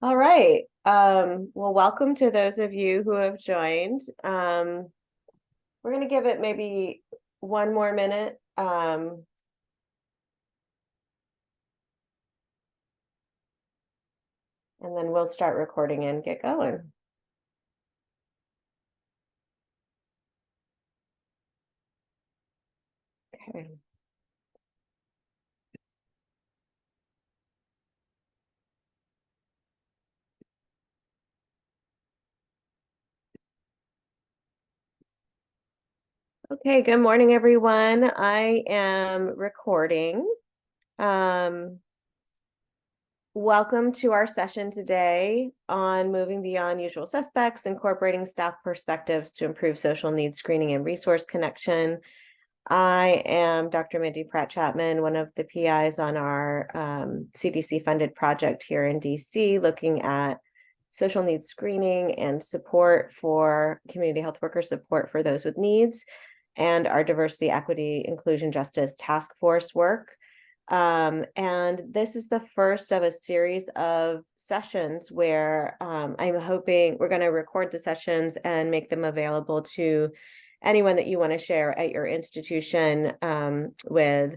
All right. Well, welcome to those of you who have joined. We're going to give it maybe one more minute. And then we'll start recording and get going. Okay. Okay, good morning, everyone. I am recording. Welcome to our session today on moving beyond usual suspects, incorporating staff perspectives to improve social needs screening and resource connection. I am Dr. Mindy Pratt-Chapman, one of the PIs on our CDC-funded project here in DC, looking at social needs screening and support for community health worker support for those with needs, and our diversity, equity, inclusion, justice task force work. And this is the first of a series of sessions where I'm hoping we're going to record the sessions and make them available to anyone that you want to share at your institution with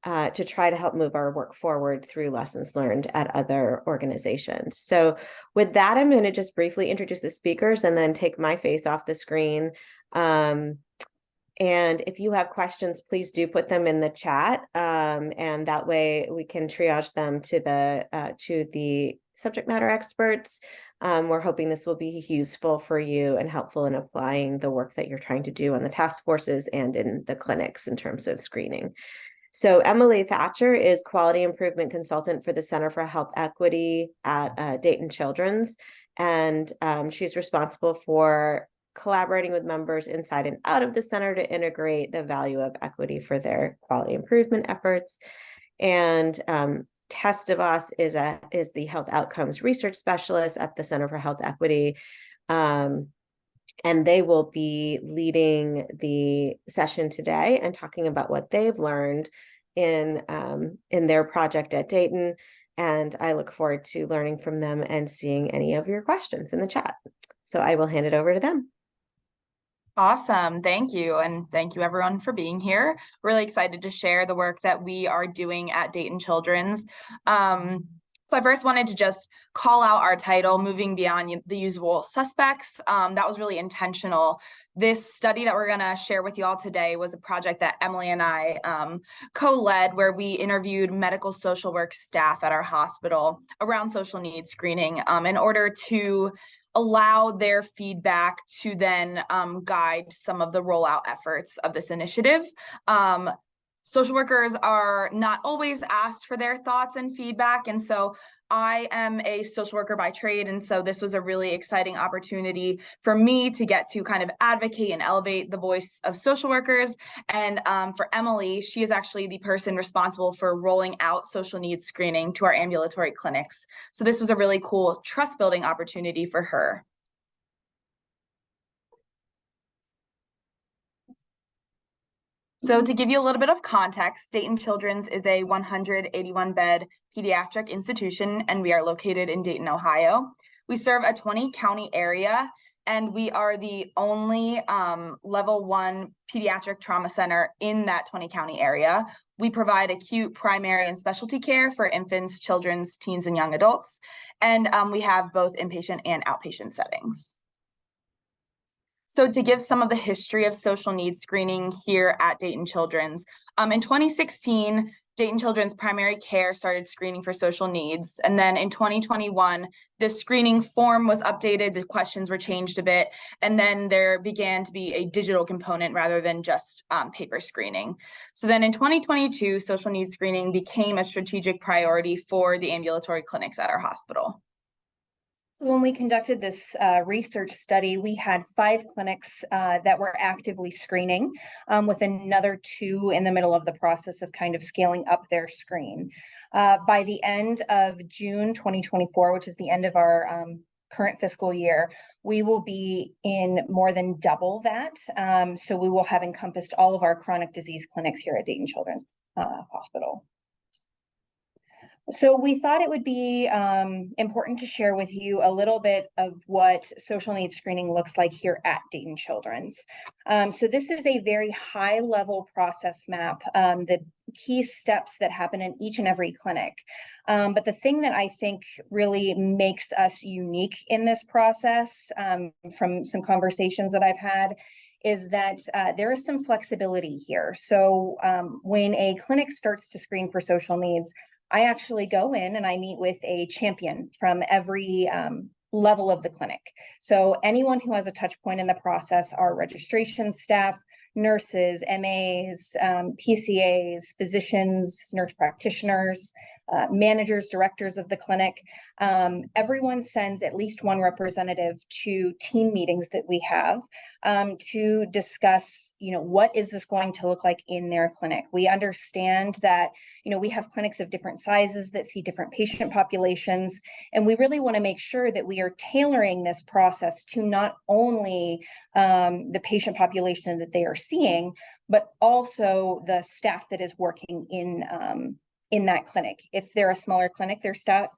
to try to help move our work forward through lessons learned at other organizations. So with that, I'm going to just briefly introduce the speakers and then take my face off the screen. And if you have questions, please do put them in the chat, and that way we can triage them to the subject matter experts. We're hoping this will be useful for you and helpful in applying the work that you're trying to do on the task forces and in the clinics in terms of screening. So Emily Thatcher is Quality Improvement Consultant for the Center for Health Equity at Dayton Children's, and she's responsible for collaborating with members inside and out of the center to integrate the value of equity for their quality improvement efforts. And Tess DeVos is the health outcomes research specialist at the Center for Health Equity. And they will be leading the session today and talking about what they've learned in their project at Dayton. And I look forward to learning from them and seeing any of your questions in the chat. So I will hand it over to them. Awesome. Thank you. And thank you everyone for being here. Really excited to share the work that we are doing at Dayton Children's. So I first wanted to just call out our title, Moving Beyond the Usual Suspects. That was really intentional. This study that we're going to share with you all today was a project that Emily and I co-led, where we interviewed medical social work staff at our hospital around social needs screening in order to allow their feedback to then guide some of the rollout efforts of this initiative. Social workers are not always asked for their thoughts and feedback. And so I am a social worker by trade. And so this was a really exciting opportunity for me to get to kind of advocate and elevate the voice of social workers. And for Emily, she is actually the person responsible for rolling out social needs screening to our ambulatory clinics. So this was a really cool trust building opportunity for her. So to give you a little bit of context, Dayton Children's is a 181-bed pediatric institution, and we are located in Dayton, Ohio. We serve a 20-county area, and we are the only level 1 pediatric trauma center in that 20-county area. We provide acute, primary, and specialty care for infants, children's, teens, and young adults. And we have both inpatient and outpatient settings. So to give some of the history of social needs screening here at Dayton Children's, in 2016, Dayton Children's Primary Care started screening for social needs. And then in 2021, the screening form was updated, the questions were changed a bit, and then there began to be a digital component rather than just paper screening. So then in 2022, social needs screening became a strategic priority for the ambulatory clinics at our hospital. So when we conducted this research study, we had 5 clinics that were actively screening, with another 2 in the middle of the process of kind of scaling up their screen. By the end of June 2024, which is the end of our current fiscal year, we will be in more than double that. So we will have encompassed all of our chronic disease clinics here at Dayton Children's Hospital. So we thought it would be important to share with you a little bit of what social needs screening looks like here at Dayton Children's. So this is a very high level process map, the key steps that happen in each and every clinic. But the thing that I think really makes us unique in this process, from some conversations that I've had, is that there is some flexibility here. So when a clinic starts to screen for social needs, I actually go in and I meet with a champion from every level of the clinic. So anyone who has a touch point in the process, our registration staff, nurses, MAs, PCAs, physicians, nurse practitioners, managers, directors of the clinic. Everyone sends at least one representative to team meetings that we have to discuss, what is this going to look like in their clinic? We understand that, we have clinics of different sizes that see different patient populations, and we really want to make sure that we are tailoring this process to not only the patient population that they are seeing, but also the staff that is working in that clinic. If they're a smaller clinic, their staff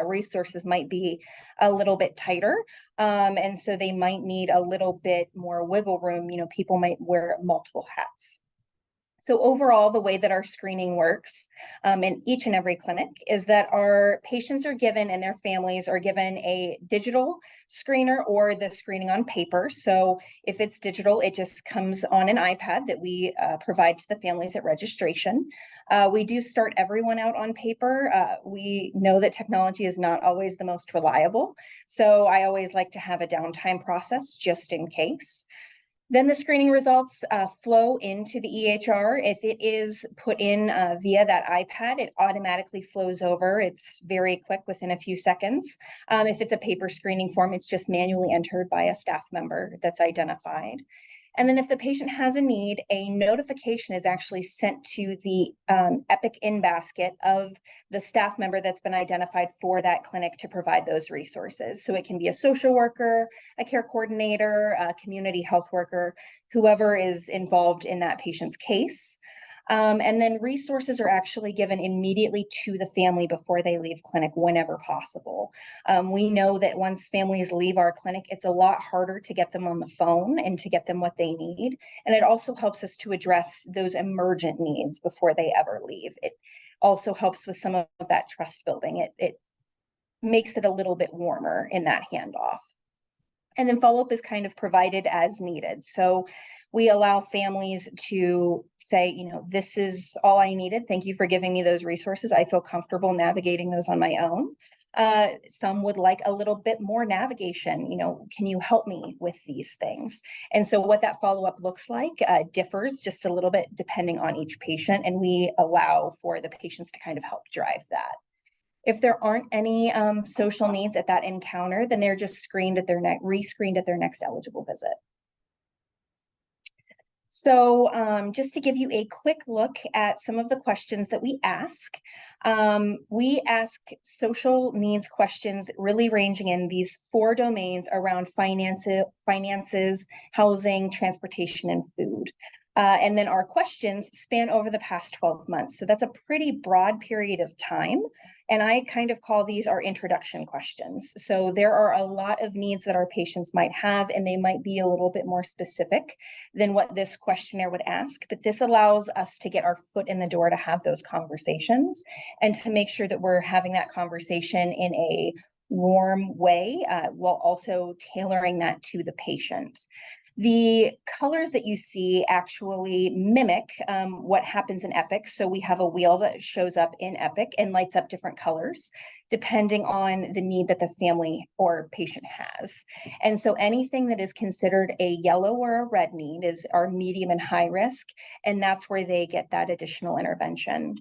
resources might be a little bit tighter. And so they might need a little bit more wiggle room. People might wear multiple hats. So overall, the way that our screening works in each and every clinic is that our patients are given and their families are given a digital screener or the screening on paper. So if it's digital, it just comes on an iPad that we provide to the families at registration. We do start everyone out on paper. We know that technology is not always the most reliable. So I always like to have a downtime process just in case. Then the screening results flow into the EHR. If it is put in via that iPad, it automatically flows over. It's very quick, within a few seconds. If it's a paper screening form, it's just manually entered by a staff member that's identified. And then if the patient has a need, a notification is actually sent to the Epic in basket of the staff member that's been identified for that clinic to provide those resources. So it can be a social worker, a care coordinator, a community health worker, whoever is involved in that patient's case. And then resources are actually given immediately to the family before they leave clinic whenever possible. We know that once families leave our clinic, it's a lot harder to get them on the phone and to get them what they need. And it also helps us to address those emergent needs before they ever leave. It also helps with some of that trust building. It makes it a little bit warmer in that handoff. And then follow-up is kind of provided as needed. So we allow families to say, this is all I needed. Thank you for giving me those resources. I feel comfortable navigating those on my own. Some would like a little bit more navigation. Can you help me with these things? And so what that follow-up looks like differs just a little bit depending on each patient. And we allow for the patients to kind of help drive that. If there aren't any social needs at that encounter, then they're just screened at re-screened at their next eligible visit. So just to give you a quick look at some of the questions that we ask social needs questions really ranging in these 4 domains around finances, housing, transportation, and food. And then our questions span over the past 12 months. So that's a pretty broad period of time. And I kind of call these our introduction questions. So there are a lot of needs that our patients might have, and they might be a little bit more specific than what this questionnaire would ask. But this allows us to get our foot in the door to have those conversations and to make sure that we're having that conversation in a warm way while also tailoring that to the patient. The colors that you see actually mimic what happens in Epic. So we have a wheel that shows up in Epic and lights up different colors depending on the need that the family or patient has. And so anything that is considered a yellow or a red need is our medium and high risk, and that's where they get that additional intervention.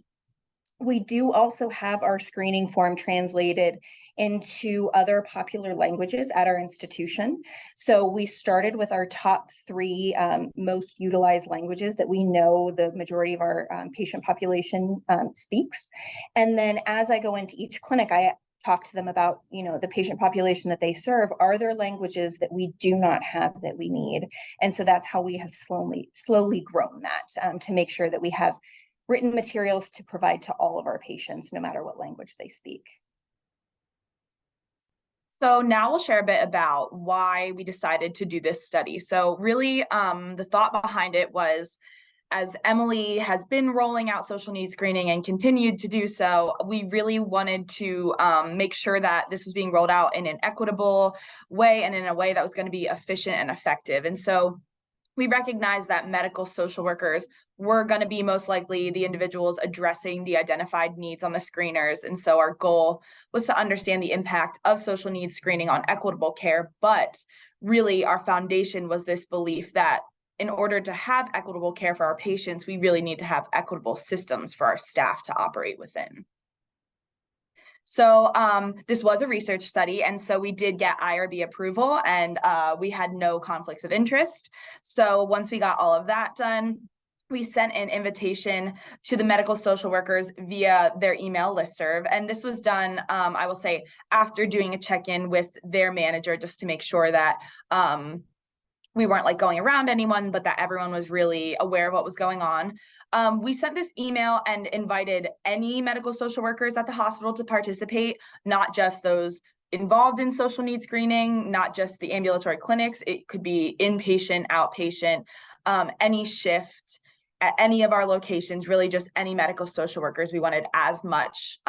We do also have our screening form translated into other popular languages at our institution. So we started with our top 3 most utilized languages that we know the majority of our patient population speaks. And then as I go into each clinic, I talk to them about, the patient population that they serve. Are there languages that we do not have that we need? And so that's how we have slowly grown that to make sure that we have written materials to provide to all of our patients, no matter what language they speak. So now we'll share a bit about why we decided to do this study. So really, the thought behind it was, as Emily has been rolling out social needs screening and continued to do so, we really wanted to make sure that this was being rolled out in an equitable way and in a way that was going to be efficient and effective. And so we recognize that medical social workers were going to be most likely the individuals addressing the identified needs on the screeners. And so our goal was to understand the impact of social needs screening on equitable care. But really, our foundation was this belief that in order to have equitable care for our patients, we really need to have equitable systems for our staff to operate within. So this was a research study, and so we did get IRB approval, and we had no conflicts of interest. So once we got all of that done, we sent an invitation to the medical social workers via their email listserv. And this was done, I will say, after doing a check-in with their manager, just to make sure that we weren't like going around anyone, but that everyone was really aware of what was going on. We sent this email and invited any medical social workers at the hospital to participate, not just those involved in social needs screening, not just the ambulatory clinics. It could be inpatient, outpatient, any shift at any of our locations, really just any medical social workers. We wanted as much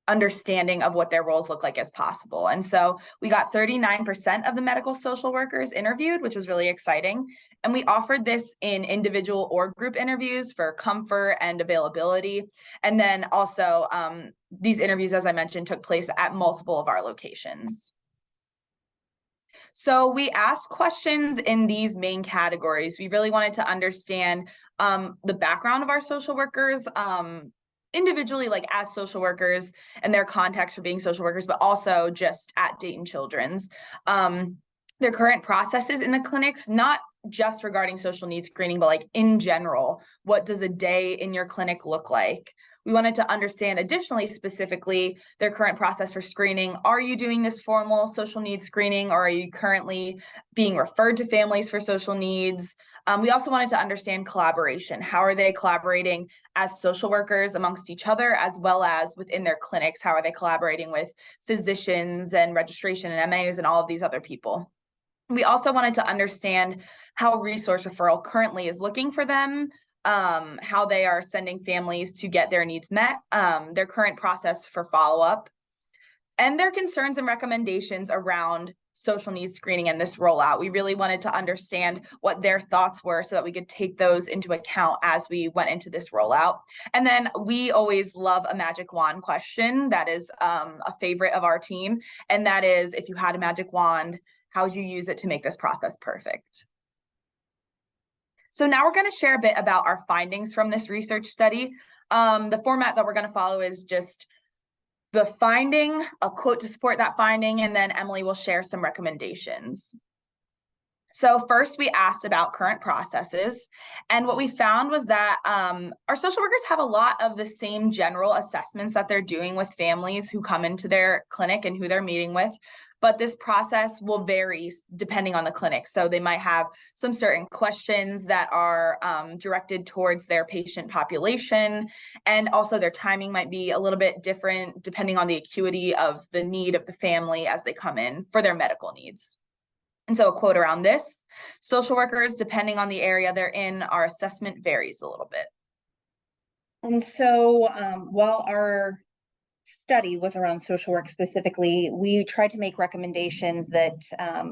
understanding of what their roles look like as possible. And so we got 39% of the medical social workers interviewed, which was really exciting. And we offered this in individual or group interviews for comfort and availability. And then also these interviews, as I mentioned, took place at multiple of our locations. So we asked questions in these main categories. We really wanted to understand the background of our social workers, individually, like as social workers and their context for being social workers, but also just at Dayton Children's. Their current processes in the clinics, not just regarding social needs screening, but like in general, what does a day in your clinic look like? We wanted to understand additionally, specifically, their current process for screening. Are you doing this formal social needs screening, or are you currently being referred to families for social needs? We also wanted to understand collaboration. How are they collaborating as social workers amongst each other, as well as within their clinics? How are they collaborating with physicians and registration and MAs and all of these other people? We also wanted to understand how resource referral currently is looking for them, how they are sending families to get their needs met, their current process for follow-up, and their concerns and recommendations around social needs screening and this rollout. We really wanted to understand what their thoughts were so that we could take those into account as we went into this rollout. And then we always love a magic wand question that is a favorite of our team. And that is, if you had a magic wand, how would you use it to make this process perfect? So now we're going to share a bit about our findings from this research study. The format that we're going to follow is just the finding, a quote to support that finding, and then Emily will share some recommendations. So first, we asked about current processes, and what we found was that our social workers have a lot of the same general assessments that they're doing with families who come into their clinic and who they're meeting with, but this process will vary depending on the clinic. So they might have some certain questions that are directed towards their patient population, and also their timing might be a little bit different depending on the acuity of the need of the family as they come in for their medical needs. And so a quote around this: social workers, depending on the area they're in, our assessment varies a little bit. And so while our study was around social work specifically, we tried to make recommendations that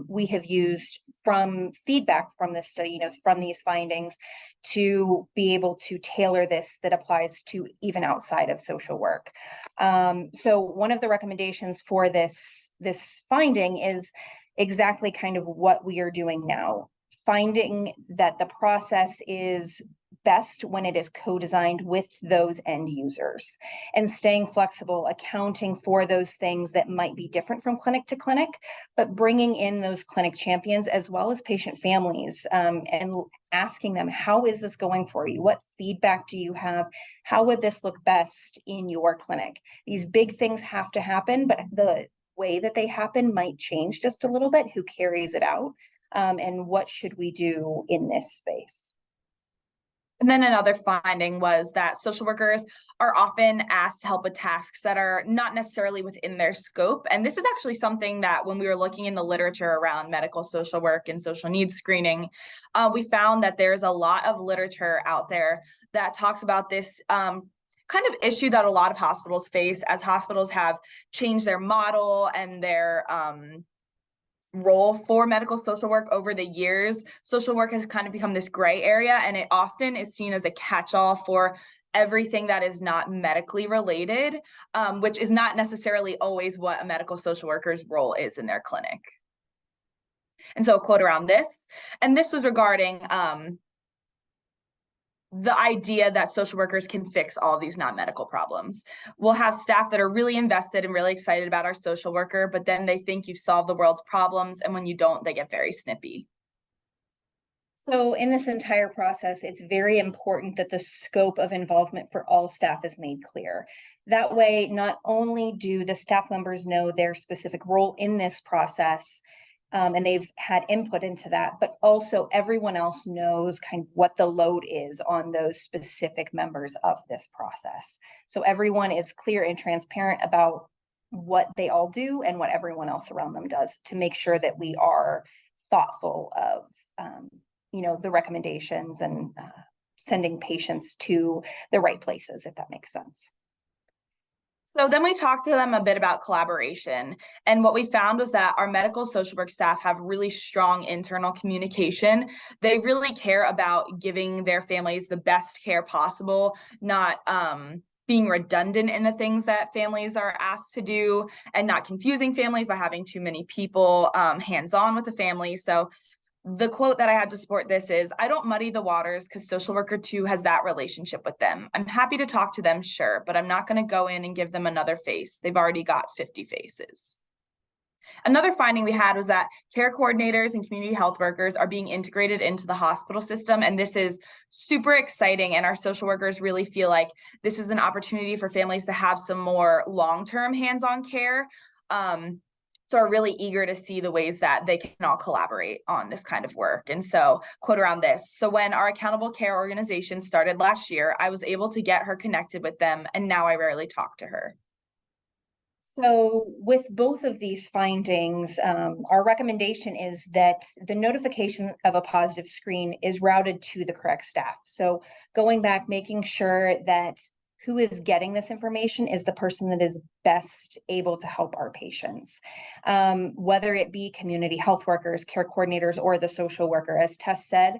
we have used from feedback from this study, from these findings, to be able to tailor this that applies to even outside of social work. So one of the recommendations for this finding is exactly kind of what we are doing now, finding that the process is best when it is co-designed with those end users, and staying flexible, accounting for those things that might be different from clinic to clinic, but bringing in those clinic champions as well as patient families, and asking them, how is this going for you? What feedback do you have? How would this look best in your clinic? These big things have to happen, but the way that they happen might change just a little bit. Who carries it out? And what should we do in this space? And then another finding was that social workers are often asked to help with tasks that are not necessarily within their scope. And this is actually something that when we were looking in the literature around medical social work and social needs screening, we found that there's a lot of literature out there that talks about this kind of issue that a lot of hospitals face as hospitals have changed their model and their role for medical social work over the years. Social work has kind of become this gray area, and it often is seen as a catch-all for everything that is not medically related, which is not necessarily always what a medical social worker's role is in their clinic. And so a quote around this, and this was regarding the idea that social workers can fix all these non-medical problems. We'll have staff that are really invested and really excited about our social worker, but then they think you've solved the world's problems, and when you don't, they get very snippy. So in this entire process, it's very important that the scope of involvement for all staff is made clear. That way, not only do the staff members know their specific role in this process, and they've had input into that, but also everyone else knows kind of what the load is on those specific members of this process. So everyone is clear and transparent about what they all do and what everyone else around them does to make sure that we are thoughtful of, the recommendations and sending patients to the right places, if that makes sense. So then we talked to them a bit about collaboration. And what we found was that our medical social work staff have really strong internal communication. They really care about giving their families the best care possible, not being redundant in the things that families are asked to do, and not confusing families by having too many people hands-on with the family. So the quote that I had to support this is, "I don't muddy the waters because social worker 2 has that relationship with them. I'm happy to talk to them, sure, but I'm not going to go in and give them another face. They've already got 50 faces." Another finding we had was that care coordinators and community health workers are being integrated into the hospital system, and this is super exciting, and our social workers really feel like this is an opportunity for families to have some more long-term hands-on care. So are really eager to see the ways that they can all collaborate on this kind of work. And so, quote around this, "So when our accountable care organization started last year, I was able to get her connected with them, and now I rarely talk to her." So with both of these findings, our recommendation is that the notification of a positive screen is routed to the correct staff. So going back, making sure that who is getting this information is the person that is best able to help our patients, whether it be community health workers, care coordinators, or the social worker. As Tess said,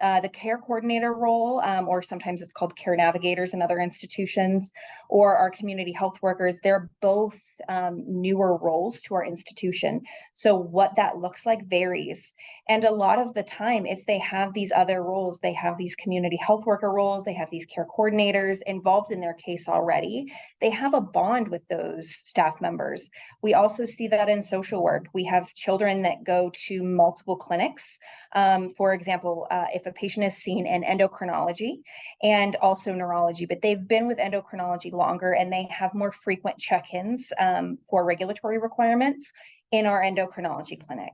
the care coordinator role, or sometimes it's called care navigators in other institutions, or our community health workers, they're both newer roles to our institution. So what that looks like varies. And a lot of the time, if they have these other roles, they have these community health worker roles, they have these care coordinators involved in their case already, they have a bond with those staff members. We also see that in social work. We have children that go to multiple clinics. For example, if a patient is seen in endocrinology and also neurology, but they've been with endocrinology longer and they have more frequent check-ins for regulatory requirements in our endocrinology clinic,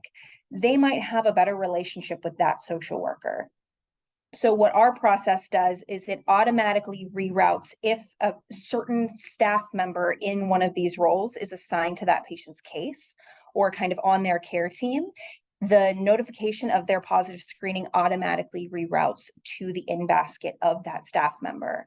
they might have a better relationship with that social worker. So what our process does is it automatically reroutes if a certain staff member in one of these roles is assigned to that patient's case or kind of on their care team. The notification of their positive screening automatically reroutes to the in-basket of that staff member.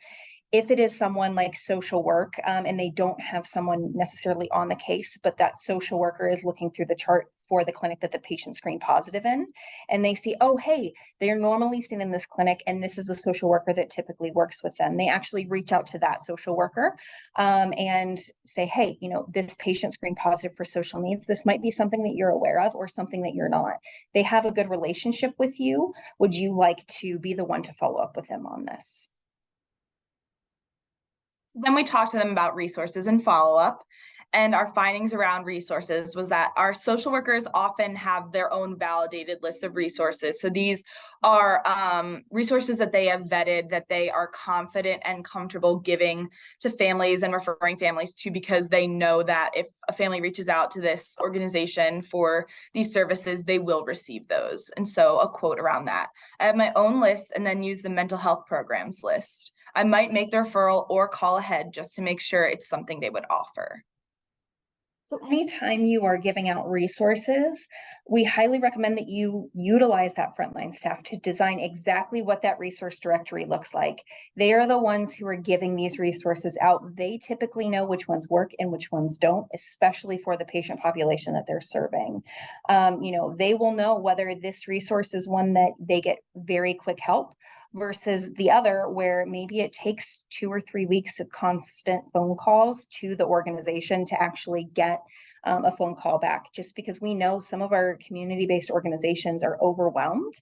If it is someone like social work, and they don't have someone necessarily on the case, but that social worker is looking through the chart for the clinic that the patient screened positive in, and they see, oh, hey, they're normally seen in this clinic, and this is the social worker that typically works with them. They actually reach out to that social worker and say, hey, this patient screened positive for social needs. This might be something that you're aware of or something that you're not. They have a good relationship with you. Would you like to be the one to follow up with them on this? Then we talked to them about resources and follow-up. and our findings around resources was that our social workers often have their own validated list of resources. So these are resources that they have vetted, that they are confident and comfortable giving to families and referring families to, because they know that if a family reaches out to this organization for these services, they will receive those. And so a quote around that: I have my own list and then use the mental health programs list. I might make the referral or call ahead just to make sure it's something they would offer. So anytime you are giving out resources, we highly recommend that you utilize that frontline staff to design exactly what that resource directory looks like. They are the ones who are giving these resources out. They typically know which ones work and which ones don't, especially for the patient population that they're serving. They will know whether this resource is one that they get very quick help versus the other where maybe it takes 2 or 3 weeks of constant phone calls to the organization to actually get a phone call back, just because we know some of our community-based organizations are overwhelmed.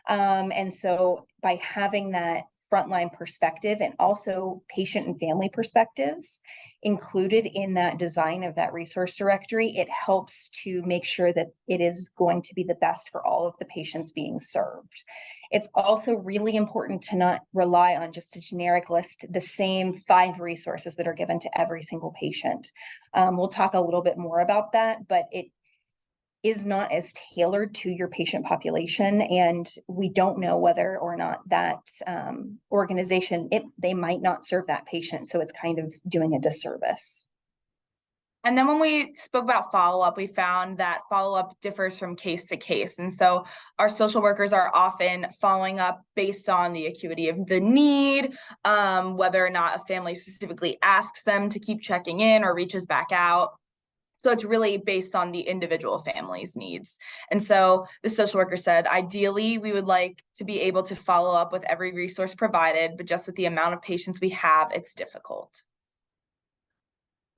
And so by having that frontline perspective and also patient and family perspectives included in that design of that resource directory, it helps to make sure that it is going to be the best for all of the patients being served. It's also really important to not rely on just a generic list, the same 5 resources that are given to every single patient. We'll talk a little bit more about that, but it is not as tailored to your patient population, and we don't know whether or not that organization, they might not serve that patient, so it's kind of doing a disservice. And then when we spoke about follow-up, we found that follow-up differs from case to case. And so our social workers are often following up based on the acuity of the need, whether or not a family specifically asks them to keep checking in or reaches back out. So it's really based on the individual family's needs. And so the social worker said, ideally, we would like to be able to follow up with every resource provided, but just with the amount of patients we have, it's difficult.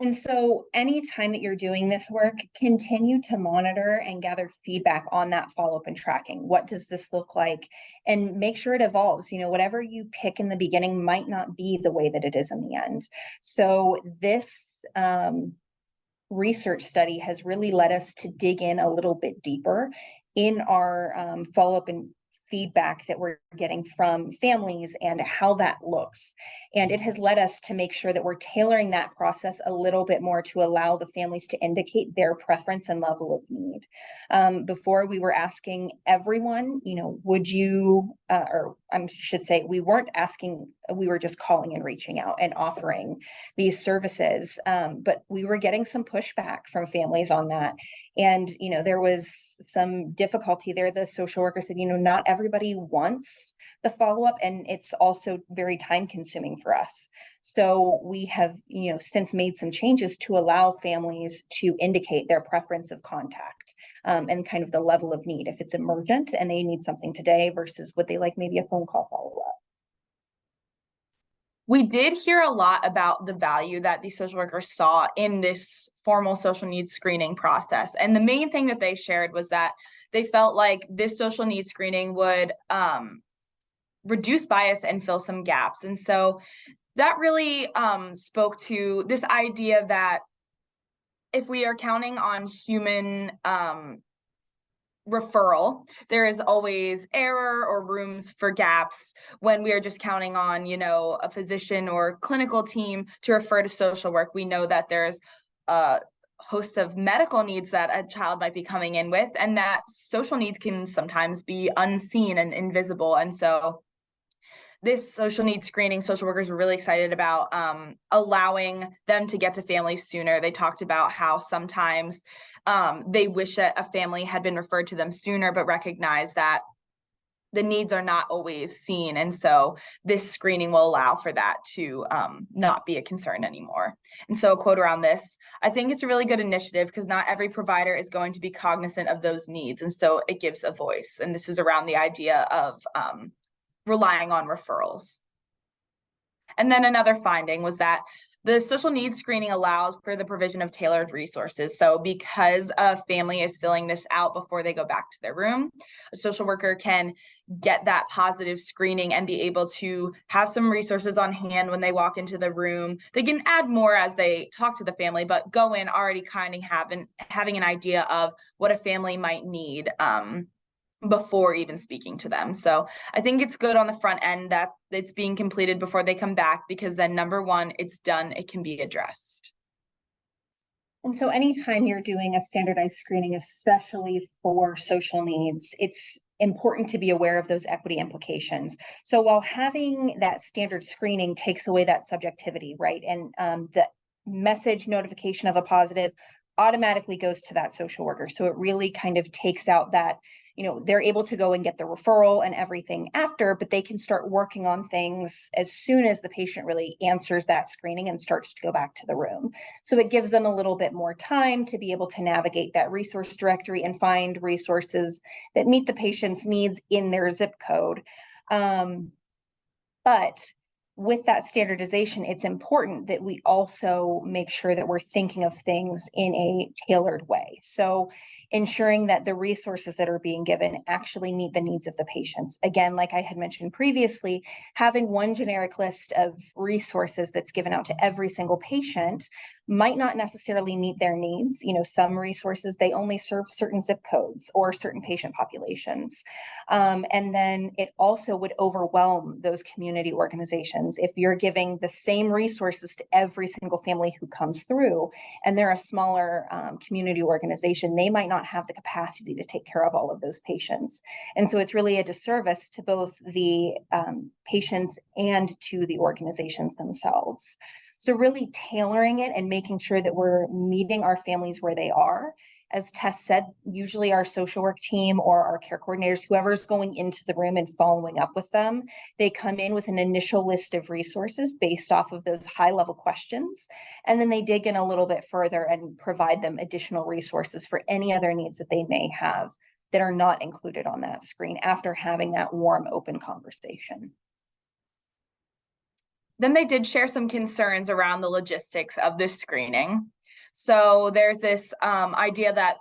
And so anytime that you're doing this work, continue to monitor and gather feedback on that follow-up and tracking. What does this look like? And make sure it evolves. Whatever you pick in the beginning might not be the way that it is in the end. So this research study has really led us to dig in a little bit deeper in our follow-up and feedback that we're getting from families and how that looks. And it has led us to make sure that we're tailoring that process a little bit more to allow the families to indicate their preference and level of need. Before we were asking everyone, would you, or I should say, we weren't asking, we were just calling and reaching out and offering these services. But we were getting some pushback from families on that. And, there was some difficulty there. The social worker said, not everybody wants the follow-up, and it's also very time consuming for us. So we have, since made some changes to allow families to indicate their preference of contact and kind of the level of need. If it's emergent and they need something today versus would they like maybe a phone call follow-up. We did hear a lot about the value that the social workers saw in this formal social needs screening process. And the main thing that they shared was that they felt like this social needs screening would reduce bias and fill some gaps. And so that really spoke to this idea that if we are counting on human referral, there is always error or rooms for gaps when we are just counting on, a physician or clinical team to refer to social work. We know that there's a host of medical needs that a child might be coming in with, and that social needs can sometimes be unseen and invisible. And so this social needs screening, social workers were really excited about allowing them to get to families sooner. They talked about how sometimes they wish that a family had been referred to them sooner, but recognize that the needs are not always seen. And so this screening will allow for that to not be a concern anymore. And so a quote around this: I think it's a really good initiative because not every provider is going to be cognizant of those needs. And so it gives a voice. And this is around the idea of relying on referrals. And then another finding was that The social needs screening allows for the provision of tailored resources. So because a family is filling this out before they go back to their room, a social worker can get that positive screening and be able to have some resources on hand when they walk into the room. They can add more as they talk to the family, but go in already kind of having an idea of what a family might need before even speaking to them. So I think it's good on the front end that it's being completed before they come back, because then number one, it's done, it can be addressed. And so anytime you're doing a standardized screening, especially for social needs, it's important to be aware of those equity implications. So while having that standard screening takes away that subjectivity, right? And the message notification of a positive automatically goes to that social worker. So it really kind of takes out that, they're able to go and get the referral and everything after, but they can start working on things as soon as the patient really answers that screening and starts to go back to the room. So it gives them a little bit more time to be able to navigate that resource directory and find resources that meet the patient's needs in their zip code. But with that standardization, it's important that we also make sure that we're thinking of things in a tailored way. So ensuring that the resources that are being given actually meet the needs of the patients. Again, like I had mentioned previously, having one generic list of resources that's given out to every single patient might not necessarily meet their needs. Some resources, they only serve certain zip codes or certain patient populations. And then it also would overwhelm those community organizations. If you're giving the same resources to every single family who comes through, and they're a smaller community organization, they might not have the capacity to take care of all of those patients. And so it's really a disservice to both the patients and to the organizations themselves. So really tailoring it and making sure that we're meeting our families where they are. As Tess said, usually our social work team or our care coordinators, whoever's going into the room and following up with them, they come in with an initial list of resources based off of those high-level questions. And then they dig in a little bit further and provide them additional resources for any other needs that they may have that are not included on that screen after having that warm, open conversation. Then they did share some concerns around the logistics of this screening. So there's this idea that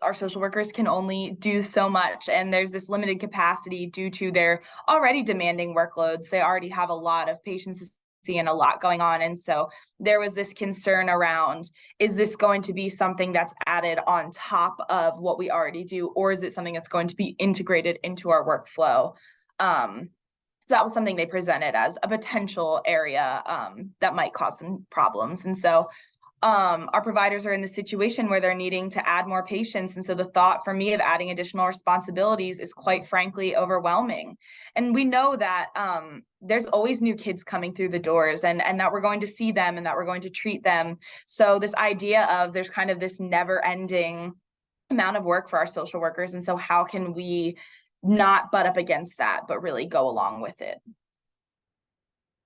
our social workers can only do so much, and there's this limited capacity due to their already demanding workloads. They already have a lot of patients to see and a lot going on. And so there was this concern around, is this going to be something that's added on top of what we already do, or is it something that's going to be integrated into our workflow? So that was something they presented as a potential area that might cause some problems. And so our providers are in the situation where they're needing to add more patients. And so the thought for me of adding additional responsibilities is quite frankly overwhelming. And we know that there's always new kids coming through the doors, and that we're going to see them and that we're going to treat them. So this idea of there's kind of this never ending amount of work for our social workers. And so how can we not butt up against that, but really go along with it?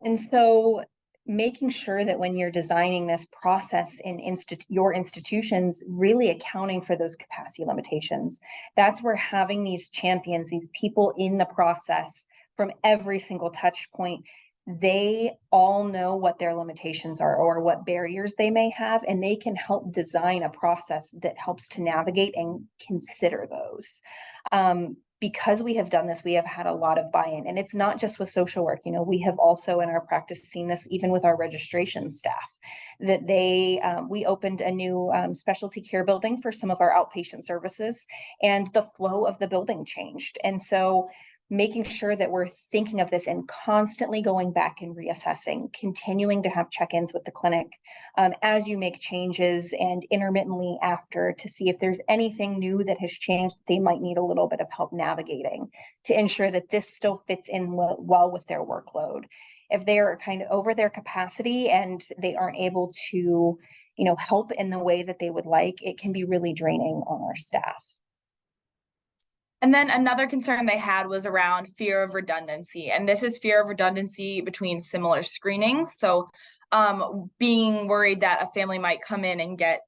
And so making sure that when you're designing this process in your institutions, really accounting for those capacity limitations. That's where having these champions, these people in the process from every single touch point, they all know what their limitations are or what barriers they may have, and they can help design a process that helps to navigate and consider those. Because we have done this, we have had a lot of buy-in, and it's not just with social work. We have also in our practice seen this even with our registration staff, that we opened a new specialty care building for some of our outpatient services, and the flow of the building changed. And so making sure that we're thinking of this and constantly going back and reassessing, continuing to have check-ins with the clinic as you make changes and intermittently after, to see if there's anything new that has changed they might need a little bit of help navigating to ensure that this still fits in well with their workload. If they are kind of over their capacity and they aren't able to, help in the way that they would like, it can be really draining on our staff. And then another concern they had was around fear of redundancy. And this is fear of redundancy between similar screenings. So being worried that a family might come in and get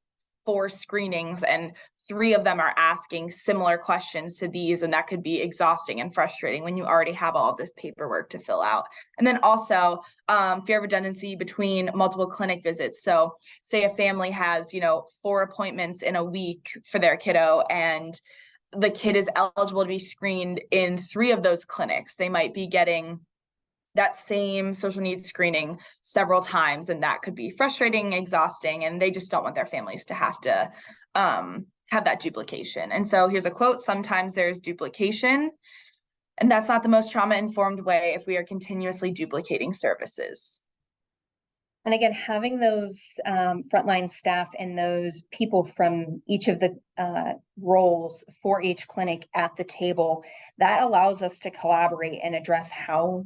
4 screenings and 3 of them are asking similar questions to these, and that could be exhausting and frustrating when you already have all this paperwork to fill out. And then also fear of redundancy between multiple clinic visits. So say a family has, 4 appointments in a week for their kiddo, and the kid is eligible to be screened in 3 of those clinics. They might be getting that same social needs screening several times, and that could be frustrating, exhausting, and they just don't want their families to have to have that duplication. And so here's a quote: "Sometimes there's duplication, and that's not the most trauma-informed way if we are continuously duplicating services." And again, having those frontline staff and those people from each of the roles for each clinic at the table, that allows us to collaborate and address how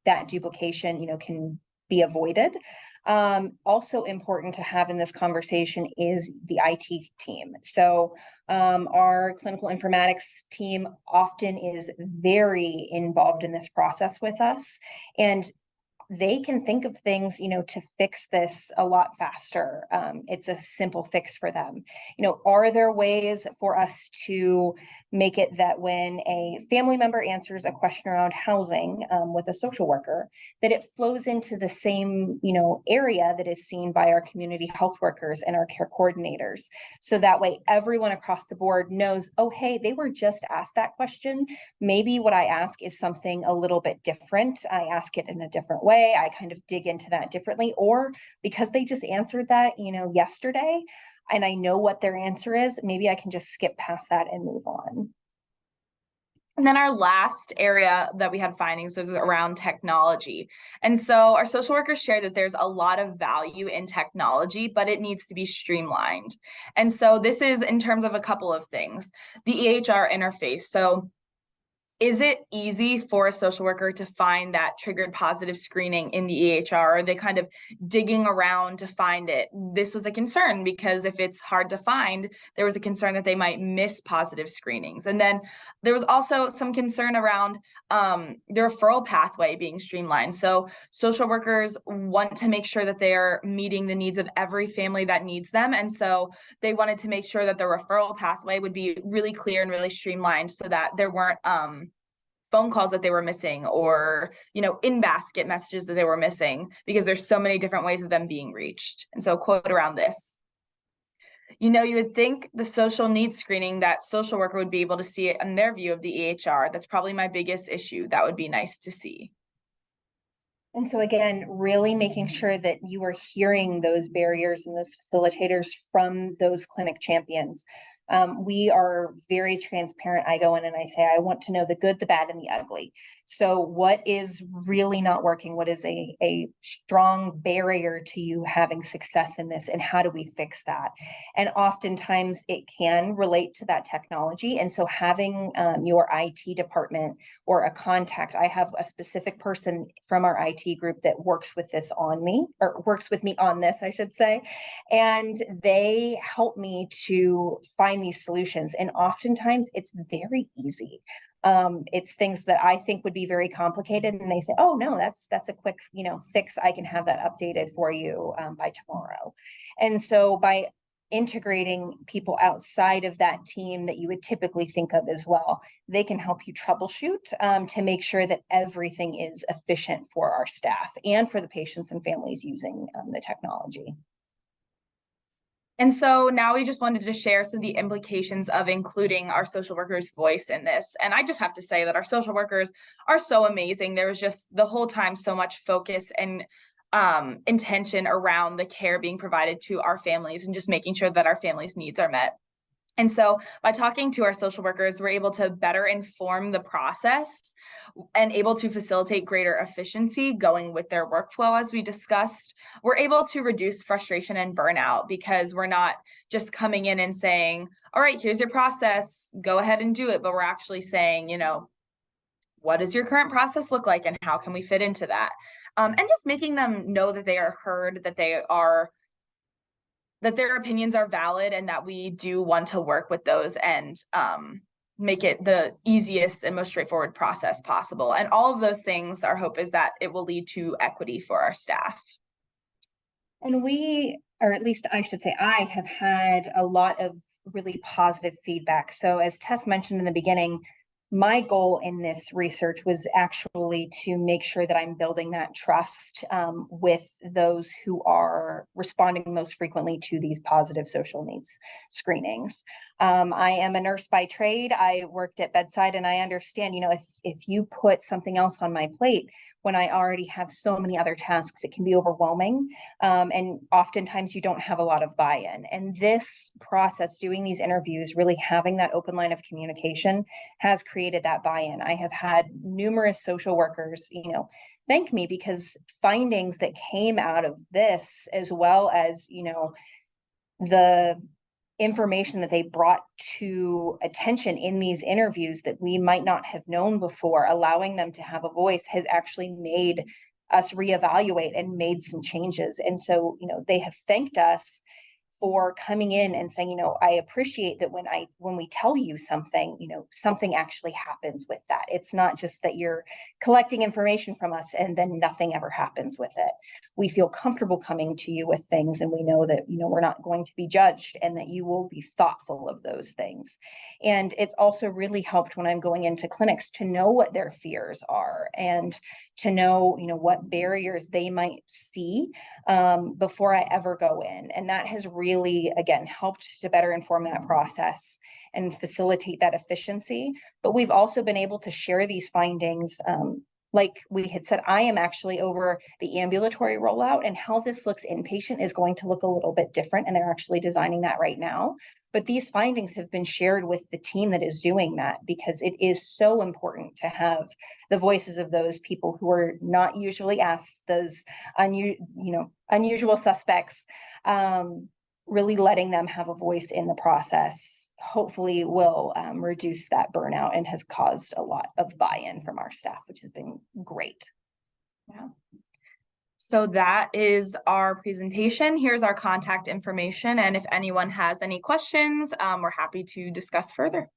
that duplication, can be avoided. Also important to have in this conversation is the IT team. So our clinical informatics team often is very involved in this process with us, and they can think of things, to fix this a lot faster. It's a simple fix for them. Are there ways for us to make it that when a family member answers a question around housing with a social worker, that it flows into the same, area that is seen by our community health workers and our care coordinators? So that way everyone across the board knows, oh, hey, they were just asked that question. Maybe what I ask is something a little bit different. I ask it in a different way. I kind of dig into that differently, or because they just answered that, yesterday, and I know what their answer is, maybe I can just skip past that and move on. And then our last area that we had findings was around technology. And so our social workers shared that there's a lot of value in technology, but it needs to be streamlined. And so this is in terms of a couple of things. The EHR interface. So is it easy for a social worker to find that triggered positive screening in the EHR? Are they kind of digging around to find it? This was a concern because if it's hard to find, there was a concern that they might miss positive screenings. And then there was also some concern around the referral pathway being streamlined. So social workers want to make sure that they are meeting the needs of every family that needs them. And so they wanted to make sure that the referral pathway would be really clear and really streamlined so that there weren't phone calls that they were missing, or in basket messages that they were missing, because there's so many different ways of them being reached. And so a quote around this: you would think the social needs screening, that social worker would be able to see it in their view of the EHR. That's probably my biggest issue. That would be nice to see. And so again, really making sure that you are hearing those barriers and those facilitators from those clinic champions. We are very transparent. I go in and I say, I want to know the good, the bad, and the ugly. So what is really not working? What is a strong barrier to you having success in this? And how do we fix that? And oftentimes it can relate to that technology. And so having your IT department or a contact, I have a specific person from our IT group that works with this on me, or works with me on this, I should say. And they help me to find these solutions. And oftentimes it's very easy. It's things that I think would be very complicated, and they say, oh no, that's a quick fix. I can have that updated for you by tomorrow. And so by integrating people outside of that team that you would typically think of as well, they can help you troubleshoot to make sure that everything is efficient for our staff and for the patients and families using the technology. And so now we just wanted to share some of the implications of including our social workers' voice in this. And I just have to say that our social workers are so amazing. There was just the whole time so much focus and intention around the care being provided to our families and just making sure that our families' needs are met. And so by talking to our social workers, we're able to better inform the process and able to facilitate greater efficiency going with their workflow. As we discussed, we're able to reduce frustration and burnout because we're not just coming in and saying, all right, here's your process, go ahead and do it. But we're actually saying, what does your current process look like and how can we fit into that? And just making them know that they are heard, that their opinions are valid, and that we do want to work with those and make it the easiest and most straightforward process possible. And all of those things, our hope is that it will lead to equity for our staff. And we, or at least I should say, I have had a lot of really positive feedback. So as Tess mentioned in the beginning, my goal in this research was actually to make sure that I'm building that trust with those who are responding most frequently to these positive social needs screenings. I am a nurse by trade. I worked at bedside, and I understand, if you put something else on my plate when I already have so many other tasks, it can be overwhelming. And oftentimes you don't have a lot of buy-in. And this process, doing these interviews, really having that open line of communication has created that buy-in. I have had numerous social workers, thank me, because findings that came out of this, as well as, the information that they brought to attention in these interviews that we might not have known before, allowing them to have a voice, has actually made us reevaluate and made some changes. And so, they have thanked us for coming in and saying, I appreciate that when we tell you something, something actually happens with that. It's not just that you're collecting information from us and then nothing ever happens with it. We feel comfortable coming to you with things, and we know that, we're not going to be judged, and that you will be thoughtful of those things. And it's also really helped when I'm going into clinics to know what their fears are, and to know, what barriers they might see before I ever go in. And that has really, again, helped to better inform that process and facilitate that efficiency. But we've also been able to share these findings. Like we had said, I am actually over the ambulatory rollout, and how this looks inpatient is going to look a little bit different. And they're actually designing that right now. But these findings have been shared with the team that is doing that, because it is so important to have the voices of those people who are not usually asked, those unusual suspects, really letting them have a voice in the process, hopefully will reduce that burnout, and has caused a lot of buy-in from our staff, which has been great. Yeah. So that is our presentation. Here's our contact information. And if anyone has any questions, we're happy to discuss further.